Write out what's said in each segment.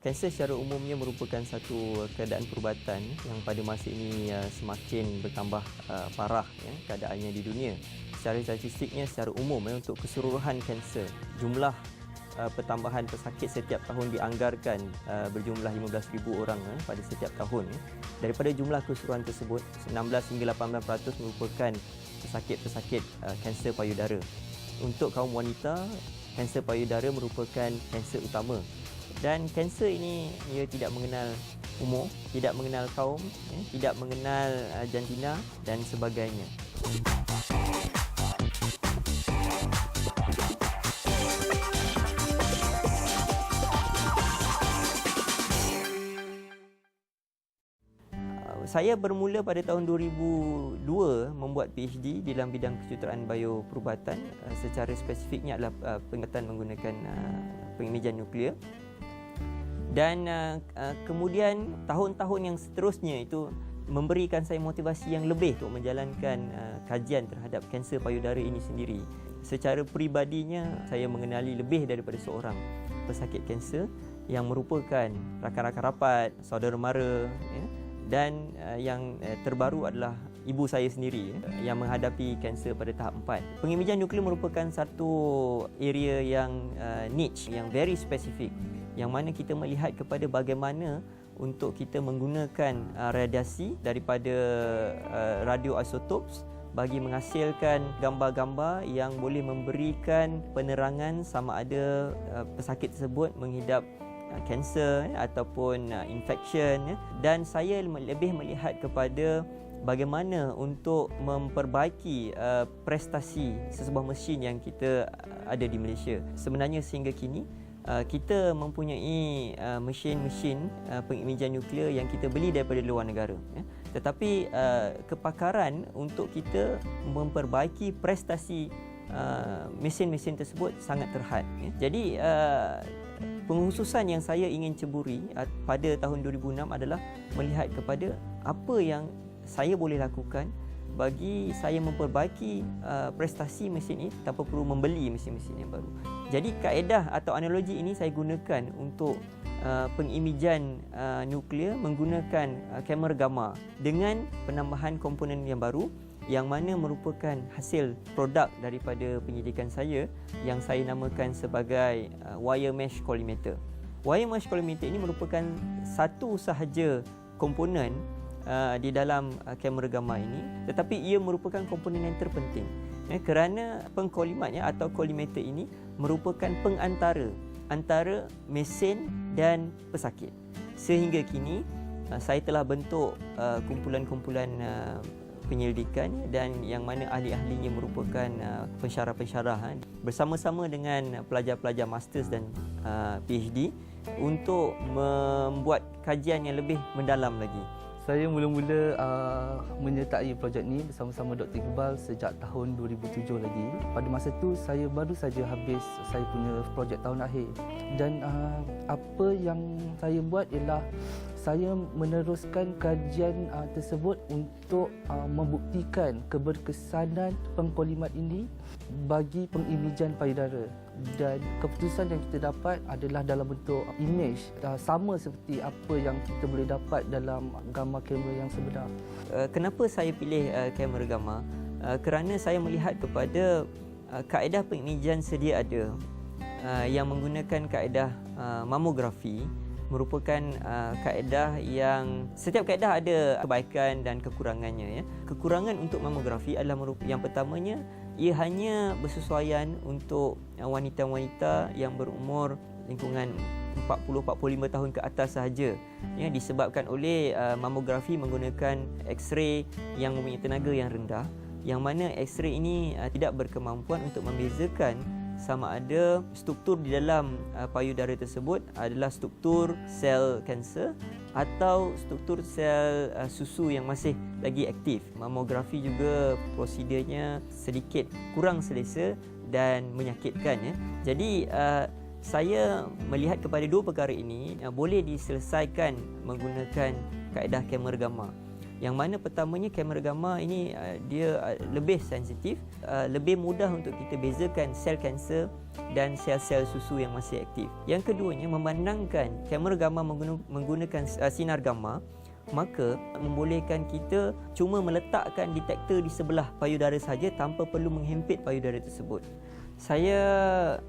Kanser secara umumnya merupakan satu keadaan perubatan yang pada masa ini semakin bertambah parah keadaannya di dunia. Secara statistiknya secara umum untuk keseluruhan kanser, jumlah pertambahan pesakit setiap tahun dianggarkan berjumlah 15,000 orang pada setiap tahun. Daripada jumlah keseluruhan tersebut, 16 hingga 18% merupakan pesakit-pesakit kanser payudara. Untuk kaum wanita, kanser payudara merupakan kanser utama. Dan kanser ini ia tidak mengenal umur, tidak mengenal kaum, tidak mengenal jantina dan sebagainya. Saya bermula pada tahun 2002 membuat PhD dalam bidang kejuruteraan bioperubatan. Secara spesifiknya adalah pengetahuan menggunakan pengimejan nuklear. Dan kemudian tahun-tahun yang seterusnya itu memberikan saya motivasi yang lebih untuk menjalankan kajian terhadap kanser payudara ini sendiri. Secara peribadinya, saya mengenali lebih daripada seorang pesakit kanser yang merupakan rakan-rakan rapat, saudara mara, dan yang terbaru adalah ibu saya sendiri yang menghadapi kanser pada tahap 4. Pengimejan nuklear merupakan satu area yang niche, yang very specific, yang mana kita melihat kepada bagaimana untuk kita menggunakan radiasi daripada radioisotopes bagi menghasilkan gambar-gambar yang boleh memberikan penerangan sama ada pesakit tersebut mengidap kanser ataupun infection. Dan saya lebih melihat kepada bagaimana untuk memperbaiki prestasi sesebuah mesin yang kita ada di Malaysia. Sebenarnya sehingga kini kita mempunyai mesin-mesin pengimejan nuklear yang kita beli daripada luar negara. Tetapi kepakaran untuk kita memperbaiki prestasi mesin-mesin tersebut sangat terhad. Jadi pengkhususan yang saya ingin ceburi pada tahun 2006 adalah melihat kepada apa yang saya boleh lakukan bagi saya memperbaiki prestasi mesin ini tanpa perlu membeli mesin-mesin yang baru. Jadi kaedah atau analogi ini saya gunakan untuk pengimejan nuklear menggunakan kamera gamma dengan penambahan komponen yang baru yang mana merupakan hasil produk daripada penyidikan saya yang saya namakan sebagai wire mesh collimator. Wire mesh collimator ini merupakan satu sahaja komponen di dalam kamera gamma ini, tetapi ia merupakan komponen yang terpenting kerana pengkolimatnya atau collimator ini merupakan pengantara antara mesin dan pesakit. Sehingga kini saya telah bentuk kumpulan-kumpulan penyelidikan dan yang mana ahli-ahlinya merupakan pensyarah-pensyarah bersama-sama dengan pelajar-pelajar masters dan PhD untuk membuat kajian yang lebih mendalam lagi. Saya mula-mula menyertai projek ini bersama-sama Dr. Iqbal sejak tahun 2007 lagi. Pada masa itu saya baru saja habis saya punya projek tahun akhir. Dan apa yang saya buat ialah saya meneruskan kajian tersebut untuk membuktikan keberkesanan pengkolimat ini bagi pengimejan payudara. Dan keputusan yang kita dapat adalah dalam bentuk image sama seperti apa yang kita boleh dapat dalam gambar kamera yang sebenar. Kenapa saya pilih kamera gamma? Kerana saya melihat kepada kaedah pengimejan sedia ada yang menggunakan kaedah mamografi merupakan kaedah yang setiap kaedah ada kebaikan dan kekurangannya. Kekurangan untuk mamografi adalah yang pertamanya ia hanya bersesuaian untuk wanita-wanita yang berumur lingkungan 40-45 tahun ke atas sahaja, disebabkan oleh mamografi menggunakan X-ray yang mempunyai tenaga yang rendah, yang mana X-ray ini tidak berkemampuan untuk membezakan sama ada struktur di dalam payudara tersebut adalah struktur sel kanser atau struktur sel susu yang masih lagi aktif. Mamografi juga prosedurnya sedikit kurang selesa dan menyakitkan. Jadi saya melihat kepada dua perkara ini boleh diselesaikan menggunakan kaedah kamera gamma. Yang mana pertamanya kamera gamma ini dia lebih sensitif, lebih mudah untuk kita bezakan sel kanser dan sel-sel susu yang masih aktif. Yang keduanya, memandangkan kamera gamma menggunakan sinar gamma, maka membolehkan kita cuma meletakkan detektor di sebelah payudara saja tanpa perlu menghempit payudara tersebut. Saya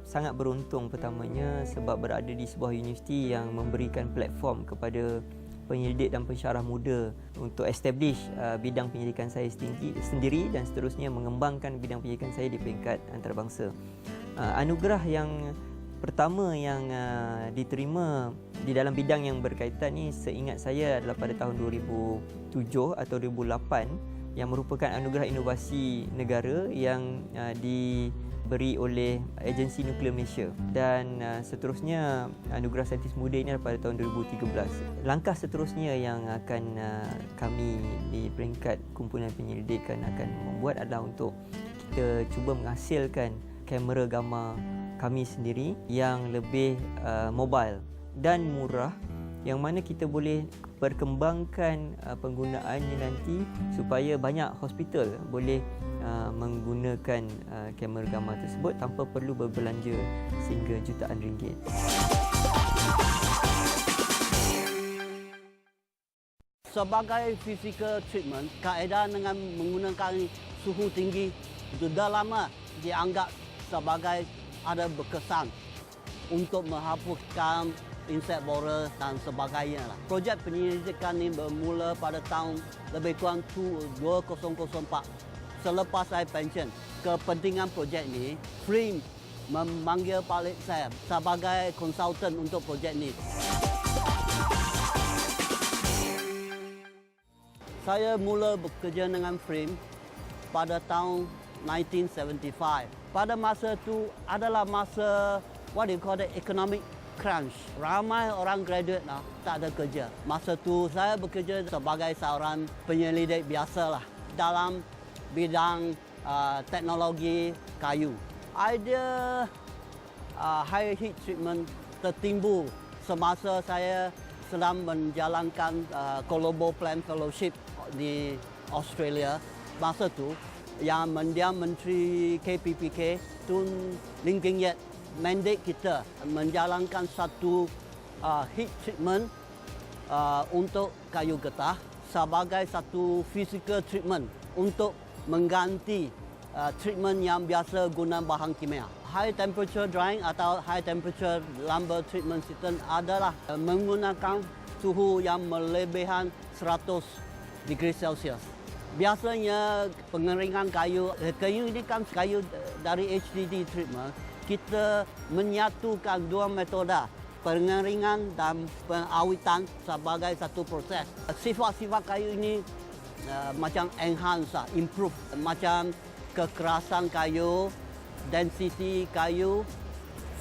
sangat beruntung pertamanya sebab berada di sebuah universiti yang memberikan platform kepada penyelidik dan pensyarah muda untuk establish bidang penyelidikan saya sendiri dan seterusnya mengembangkan bidang penyelidikan saya di peringkat antarabangsa. Anugerah yang pertama yang diterima di dalam bidang yang berkaitan ni seingat saya adalah pada tahun 2007 atau 2008 yang merupakan anugerah inovasi negara yang diberi oleh Agensi Nuklear Malaysia, dan seterusnya anugerah saintis muda ini adalah pada tahun 2013. Langkah seterusnya yang akan kami di peringkat kumpulan penyelidikan akan membuat adalah untuk kita cuba menghasilkan kamera gamma kami sendiri yang lebih mobile dan murah, yang mana kita boleh perkembangkan penggunaannya nanti supaya banyak hospital boleh menggunakan kamera gamma tersebut tanpa perlu berbelanja sehingga jutaan ringgit. Sebagai physical treatment, kaedah dengan menggunakan suhu tinggi sudah lama dianggap sebagai ada berkesan untuk menghapuskan insek borer dan sebagainya. Projek penyelidikan ini bermula pada tahun lebih kurang 2004 selepas saya pension. Kepentingan projek ini, FRIM memanggil balik saya sebagai konsultan untuk projek ini. Saya mula bekerja dengan FRIM pada tahun 1975. Pada masa itu adalah masa what do you call it, economic crunch. Ramai orang graduate tak ada kerja. Masa itu saya bekerja sebagai seorang penyelidik biasalah dalam bidang teknologi kayu. Idea high heat treatment tertimbul semasa saya sedang menjalankan Colombo Plan Fellowship di Australia. Masa itu yang mendiam Menteri KPPK Tun Lim Keng Yet mandate kita menjalankan satu heat treatment untuk kayu getah sebagai satu physical treatment untuk mengganti treatment yang biasa guna bahan kimia. High temperature drying atau high temperature lumber treatment system adalah menggunakan suhu yang melebihan 100 degree Celsius. Biasanya pengeringan kayu ini kan kayu dari HDD treatment, kita menyatukan dua metode, pengeringan dan pengawitan sebagai satu proses. Sifat-sifat kayu ini macam enhance, improve, macam kekerasan kayu, density kayu,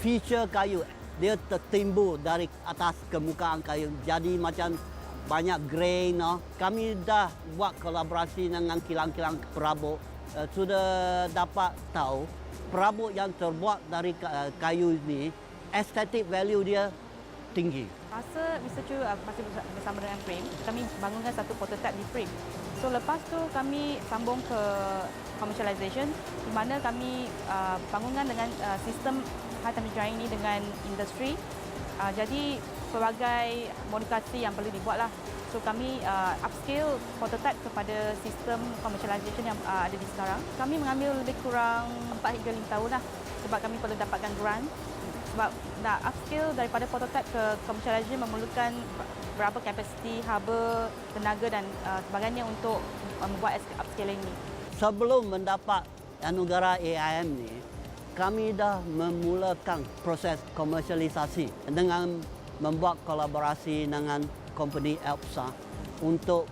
feature kayu, dia tertimbul dari atas permukaan kayu. Jadi macam banyak grain. Kami dah buat kolaborasi dengan kilang-kilang perabot. Sudah dapat tahu perabot yang terbuat dari kayu ini, estetik value dia tinggi. Masa Mr. Chu masih bersama dengan FRIM, kami bangunkan satu prototype di FRIM. So lepas tu kami sambung ke commercialization, di mana kami bangunkan dengan sistem high temperature drying ini dengan industri. Jadi pelbagai modifikasi yang perlu dibuatlah. So kami upscale prototype kepada sistem commercialization yang ada di sekarang. Kami mengambil lebih kurang 4 hingga 5 tahun lah sebab kami perlu dapatkan grant. Sebab nak upscale daripada prototype ke commercialization memerlukan berapa kapasiti, haba, tenaga dan sebagainya untuk membuat upscaling ini. Sebelum mendapat anugerah AIM ni, kami dah memulakan proses komersialisasi dengan membuat kolaborasi dengan company Elpsa untuk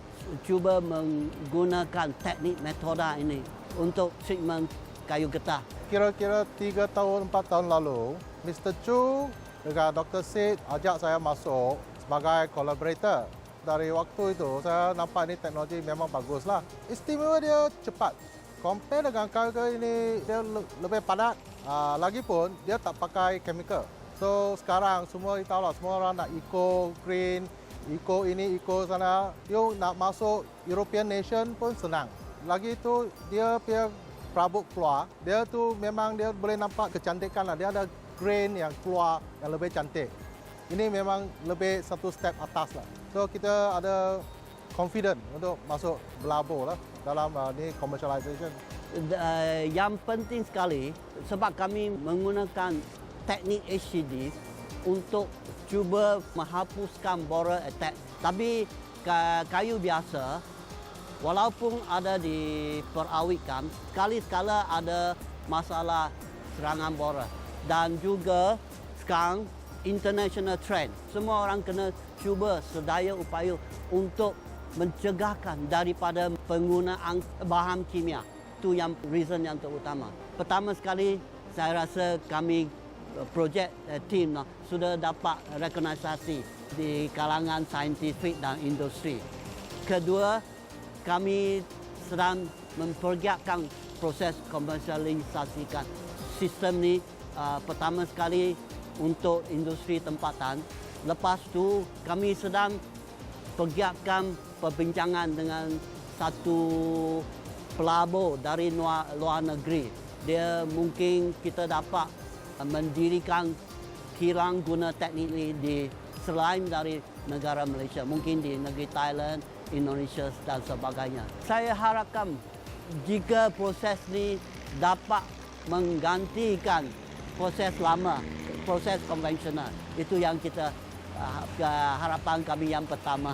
cuba menggunakan teknik metoda ini untuk treatment kayu getah. Kira-kira 3 tahun, 4 tahun lalu, Mr. Chu dengan Dr. Sid ajak saya masuk sebagai collaborator. Dari waktu itu, saya nampak ini teknologi memang baguslah. Istimewa dia cepat. Compare dengan kayu ini, dia lebih padat. Lagipun, dia tak pakai chemical. So, sekarang semua kita tahu lah, semua orang nak eco, green, Ikut ini, ikut sana. You nak masuk European nation pun senang. Lagi tu dia punya perabot keluar, dia tu memang dia boleh nampak kecantikan lah. Dia ada grain yang keluar yang lebih cantik. Ini memang lebih satu step atas lah. So kita ada confident untuk masuk berlabur lah dalam ni commercialization. Yang penting sekali sebab kami menggunakan teknik HCD untuk cuba menghapuskan borer attack. Tapi kayu biasa, walaupun ada diperawitkan, sekali-sekala ada masalah serangan borer. Dan juga sekarang international trend, semua orang kena cuba sedaya upaya untuk mencegahkan daripada penggunaan bahan kimia. Itu yang reason yang terutama. Pertama sekali, saya rasa kami projek team sudah dapat rekognisasi di kalangan saintifik dan industri. Kedua, kami sedang mempergiatkan proses komersialisasikan sistem ni. Pertama sekali untuk industri tempatan. Lepas tu kami sedang pergiatkan perbincangan dengan satu pelabur dari luar negeri. Dia mungkin kita dapat mendirikan kilang guna teknik ini di selain dari negara Malaysia, mungkin di negeri Thailand, Indonesia dan sebagainya. Saya harapkan jika proses ini dapat menggantikan proses lama, proses konvensional. Itu yang kita harapan kami yang pertama.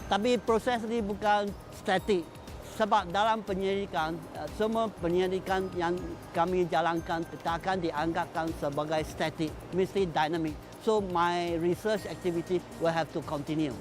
Tapi proses ini bukan statik. Sebab dalam penyelidikan, semua penyelidikan yang kami jalankan takkan dianggapkan sebagai statik, mesti dynamic. So my research activity will have to continue.